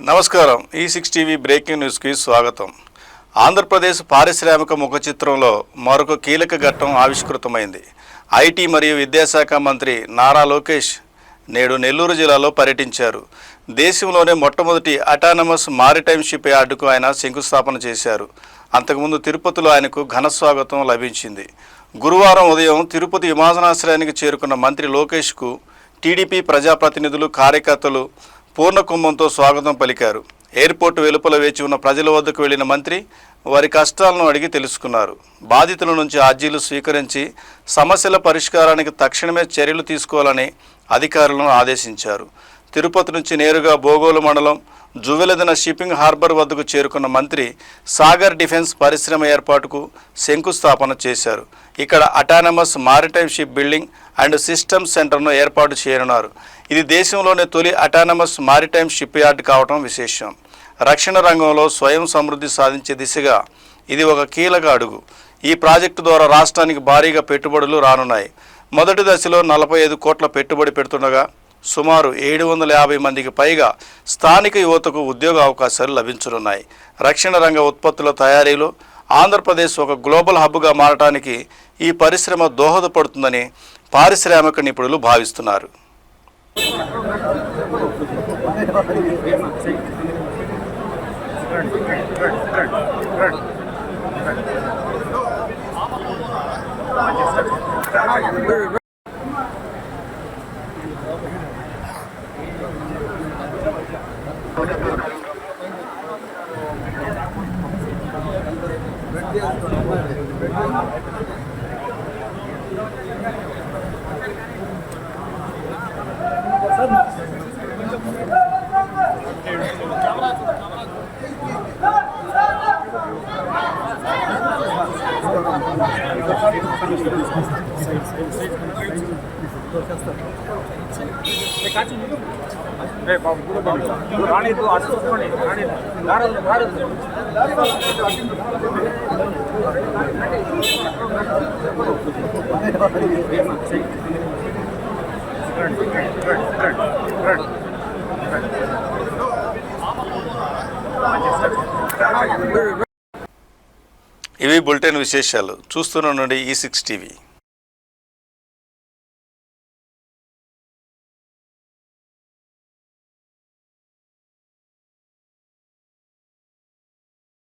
నమస్కారం E6 TV breaking న్యూస్కి స్వాగతం. ఆంధ్రప్రదేశ్ పారిశ్రామిక ముఖ చిత్రంలో మరొక కీలక ఘట్టం ఆవిష్కృతమైంది. ఐటీ మరియు విద్యాశాఖ మంత్రి నారా లోకేష్ నేడు నెల్లూరు జిల్లాలో పర్యటించారు. దేశంలోనే మొట్టమొదటి అటానమస్ మారిటైమ్ షిప్ యార్డుకు ఆయన శంకుస్థాపన చేశారు. అంతకుముందు తిరుపతిలో ఆయనకు ఘన స్వాగతం లభించింది. గురువారం ఉదయం తిరుపతి విమానాశ్రయానికి చేరుకున్న మంత్రి లోకేష్కు టీడీపీ ప్రజాప్రతినిధులు, కార్యకర్తలు పూర్ణ కుంభంతో స్వాగతం పలికారు. ఎయిర్పోర్టు వెలుపల వేచి ఉన్న ప్రజల వద్దకు వెళ్లిన మంత్రి వారి కష్టాలను అడిగి తెలుసుకున్నారు. బాధితుల నుంచి అర్జీలు స్వీకరించి సమస్యల పరిష్కారానికి తక్షణమే చర్యలు తీసుకోవాలని అధికారులను ఆదేశించారు. తిరుపతి నుంచి నేరుగా బోగోలు మండలం జువెలదిన షిప్పింగ్ హార్బర్ వద్దకు చేరుకున్న మంత్రి సాగర్ డిఫెన్స్ పరిశ్రమ ఏర్పాటుకు శంకుస్థాపన చేశారు. ఇక్కడ autonomous maritime ship building and systems సెంటర్ను ఏర్పాటు చేయనున్నారు. ఇది దేశంలోనే తొలి అటానమస్ మారిటైమ్ షిప్ యార్డ్ కావడం విశేషం. రక్షణ రంగంలో స్వయం సమృద్ధి సాధించే దిశగా ఇది ఒక కీలక అడుగు. ఈ ప్రాజెక్టు ద్వారా రాష్ట్రానికి భారీగా పెట్టుబడులు రానున్నాయి. మొదటి దశలో 45 కోట్ల పెట్టుబడి పెడుతుండగా సుమారు 750 మందికి పైగా స్థానిక యువతకు ఉద్యోగ అవకాశాలు లభించనున్నాయి. రక్షణ రంగ ఉత్పత్తుల తయారీలో ఆంధ్రప్రదేశ్ ఒక గ్లోబల్ హబ్గా మారటానికి ఈ పరిశ్రమ దోహదపడుతుందని పారిశ్రామిక నిపుణులు భావిస్తున్నారు. ఇవి బులెటిన్ విశేషాలు. చూస్తూనే ఉండండి E6 టీవీ.